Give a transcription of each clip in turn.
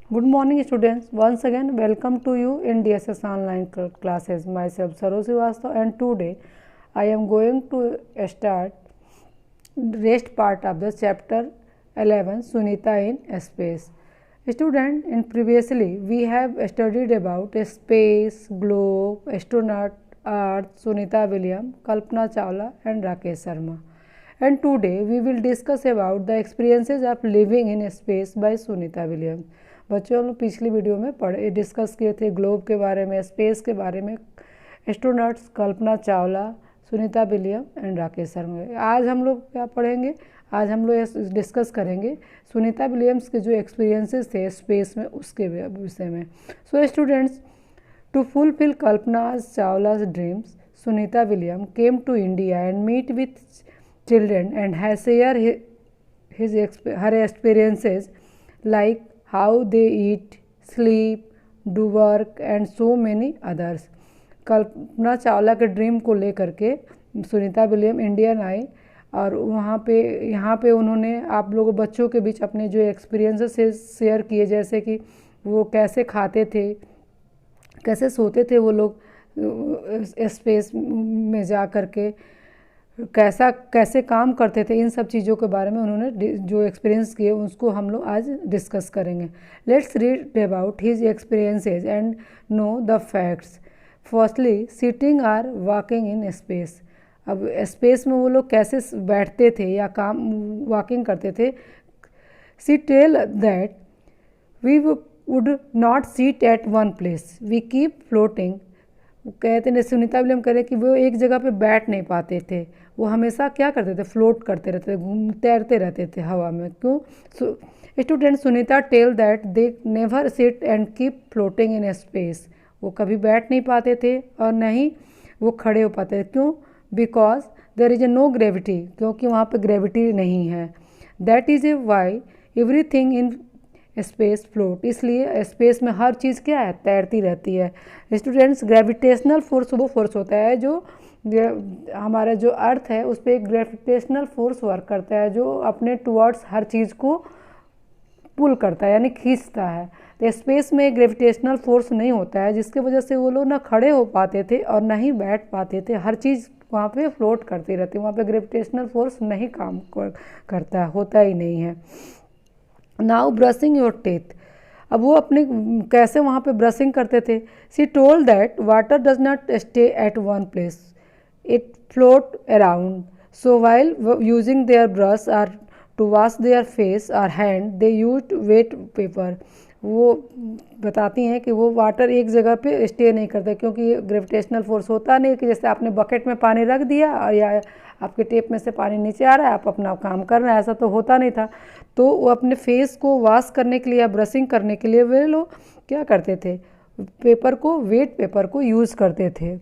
Good morning students. Once again welcome to you in DSS online classes. Myself Saroj Srivastava and today I am going to start rest part of the chapter 11 Sunita in space. Student, in previously we have studied about space, globe, astronaut, earth, Sunita Williams, Kalpana Chawla and Rakesh Sharma. And today we will discuss about the experiences of living in space by Sunita Williams. बच्चों लोग पिछली video में पढ़े discuss किए थे globe के बारे में, स्पेस के बारे में, astronauts Kalpana Chawla, Sunita William and Rakesh Sharma. आज हम लोग क्या पढ़ेंगे? आज हम लोग डिस्कस करेंगे सुनीता विलियम्स के जो एक्सपीरियंसेस थे स्पेस में उसके विषय में। So students, to fulfil Kalpana Chawla's dreams, Sunita William came to India and meet with children and has shared her experiences like how they eat, sleep, do work and so many others. Kalpana Chawla के dream को लेकर के Sunita William Indian I और यहाँ पे उन्होंने आप लोगों बच्चों के बीच अपने जो एक्सपीरियंसेस शेयर किए, जैसे कि वो कैसे खाते थे, कैसे सोते थे वो लोग स्पेस में जा कर के, कैसे काम करते थे, इन सब चीज़ों के बारे में उन्होंने जो एक्सपीरियंस किए उसको हम लोग आज डिस्कस करेंगे। Let's read about his experiences and know the facts. Firstly, sitting or walking in space. अब स्पेस में वो लोग कैसे बैठते थे या काम वॉकिंग करते थे। She tell that we would not seat at one place, we keep floating. कहते हैं, सुनीता विलियम कह रहे कि वो एक जगह पे बैठ नहीं पाते थे, वो हमेशा क्या करते थे, फ्लोट करते रहते थे, तैरते रहते थे हवा में। क्यों? Student Sunita tell that they never sit and keep floating in space. वो कभी बैठ नहीं पाते थे और न ही वो खड़े हो पाते थे। क्यों? Because there is a no gravity, क्योंकि वहाँ पे ग्रेविटी नहीं है। That is a why everything in space float, इसलिए स्पेस में हर चीज़ क्या है, तैरती रहती है। स्टूडेंट्स, ग्रेविटेशनल फोर्स वो फोर्स होता है जो हमारा जो अर्थ है उस पर एक ग्रेविटेशनल फोर्स वर्क करता है जो अपने टुवर्ड्स हर चीज़ को पुल करता है, यानी खींचता है। तो स्पेस में ग्रेविटेशनल फोर्स नहीं होता है, जिसकी वजह से वो लोग ना खड़े हो पाते थे और ना ही बैठ पाते थे। हर चीज़ वहाँ पे फ्लोट करती रहती है, वहाँ पे ग्रेविटेशनल फोर्स नहीं काम करता है, होता ही नहीं है। Now brushing your teeth. अब वो अपने कैसे वहाँ पे ब्रशिंग करते थे। She told that water does not stay at one place, it float around. So while using their brush or to wash their face और hand they use wet paper. वो बताती हैं कि वो वाटर एक जगह पे स्टे नहीं करते, क्योंकि ग्रेविटेशनल फोर्स होता नहीं कि जैसे आपने बकेट में पानी रख दिया और या आपके टेप में से पानी नीचे आ रहा है, आप अपना काम कर रहे हैं, ऐसा तो होता नहीं था। तो वो अपने फेस को वॉश करने के लिए या ब्रशिंग करने के लिए वे लोग क्या करते थे, पेपर को, वेट पेपर को यूज़ करते थे,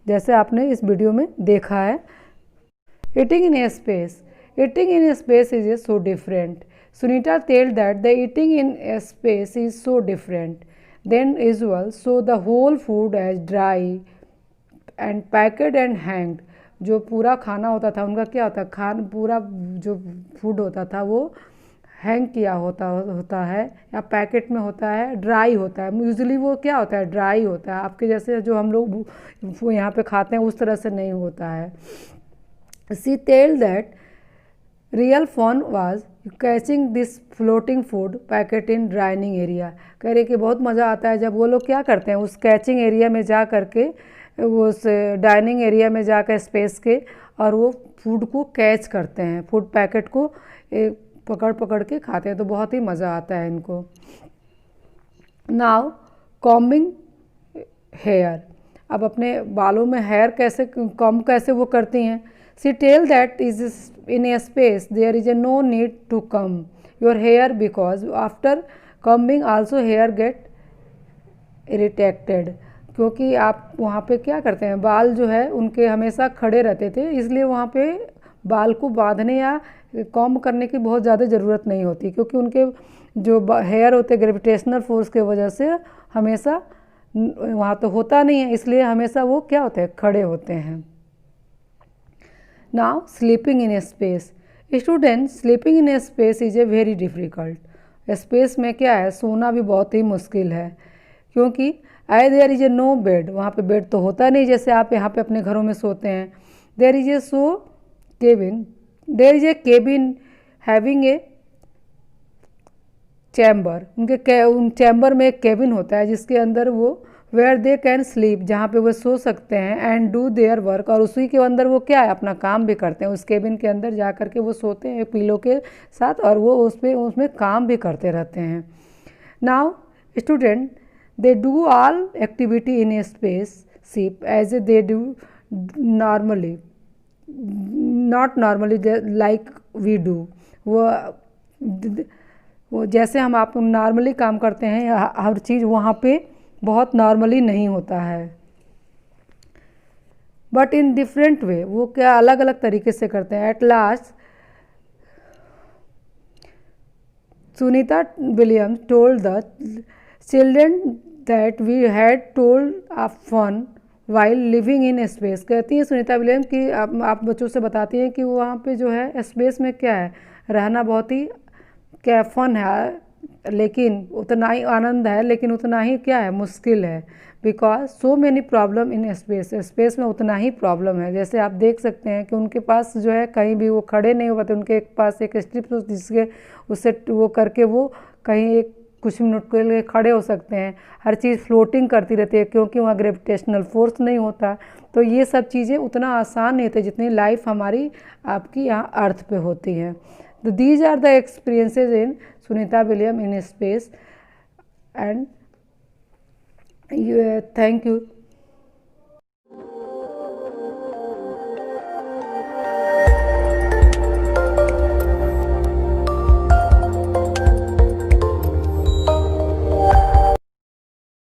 जैसे आपने इस वीडियो में देखा है। Eating in a space, eating in space is so different. Sunita told that the eating in space is so different than usual, so the whole food is dry and packed and hanged. जो पूरा खाना होता था उनका क्या होता, पूरा जो फूड होता था वो हैंग किया होता है या पैकेट में होता है, ड्राई होता है। यूजुअली वो क्या होता है, ड्राई होता है, आपके जैसे जो हम लोग यहाँ पे खाते हैं उस तरह से नहीं होता है। She told that real fun was catching this floating food packet in dining area. कह रहे कि बहुत मज़ा आता है जब वो लोग क्या करते हैं, उस कैचिंग एरिया में जा कर के, उस डाइनिंग एरिया में जाकर स्पेस के, और वो फूड को कैच करते हैं, फूड पैकेट को पकड़ के खाते हैं, तो बहुत ही मज़ा आता है इनको। Now combing hair. अब अपने बालों में हेयर कैसे कॉम्ब कैसे वो करती हैं। She tell that is in a space there is a no need to comb your hair because after combing also hair get irritated। क्योंकि आप वहाँ पे क्या करते हैं, बाल जो है उनके हमेशा खड़े रहते थे, इसलिए वहाँ पे बाल को बांधने या कॉम्ब करने की बहुत ज़्यादा ज़रूरत नहीं होती, क्योंकि उनके जो हेयर होते ग्रेविटेशनल फोर्स के वजह से हमेशा वहाँ तो होता नहीं है, इसलिए हमेशा वो क्या होते हैं, खड़े होते हैं। Now sleeping in a space, student, sleeping in space is a very difficult. Space में क्या है, सोना भी बहुत ही मुश्किल है, क्योंकि I there is a no bed, वहाँ पे बेड तो होता नहीं जैसे आप यहाँ पे अपने घरों में सोते हैं। There is a so cabin, there is a cabin having a chamber, उन चैम्बर में एक केबिन होता है जिसके अंदर वो वेयर दे कैन स्लीप, जहाँ पे वो सो सकते हैं, एंड डू देयर वर्क, और उसी के अंदर वो क्या है, अपना काम भी करते हैं। उस केबिन के अंदर जा कर के वो सोते हैं पिलो के साथ, और वो उसमें काम भी करते रहते हैं। Now student, they do all activity in a space ship as a they do normally, not normally like we do. वो जैसे हम आप नॉर्मली काम करते हैं, हर चीज़ वहाँ पे बहुत नॉर्मली नहीं होता है, बट इन डिफरेंट वे, वो क्या अलग अलग तरीके से करते हैं। At last Sunita Williams told the children that we had told of fun while living in space. कहती हैं सुनीता विलियम्स कि आप बच्चों से बताती हैं कि वहाँ पे जो है स्पेस में क्या है, रहना बहुत ही क्या फन है, लेकिन उतना ही आनंद है, लेकिन उतना ही क्या है, मुश्किल है। Because so many problem in space, space में उतना ही प्रॉब्लम है। जैसे आप देख सकते हैं कि उनके पास जो है कहीं भी वो खड़े नहीं हो पाते, उनके पास एक स्ट्रिप जिसके उससे वो करके वो कहीं एक कुछ मिनट के लिए खड़े हो सकते हैं। हर चीज़ फ्लोटिंग करती रहती है क्योंकि वहाँ ग्रेविटेशनल फोर्स नहीं होता। तो ये सब चीज़ें उतना आसान नहीं होती जितनी लाइफ हमारी आपकी यहाँ अर्थ पे होती है। तो these are the experiences in Sunita William in space, and thank you.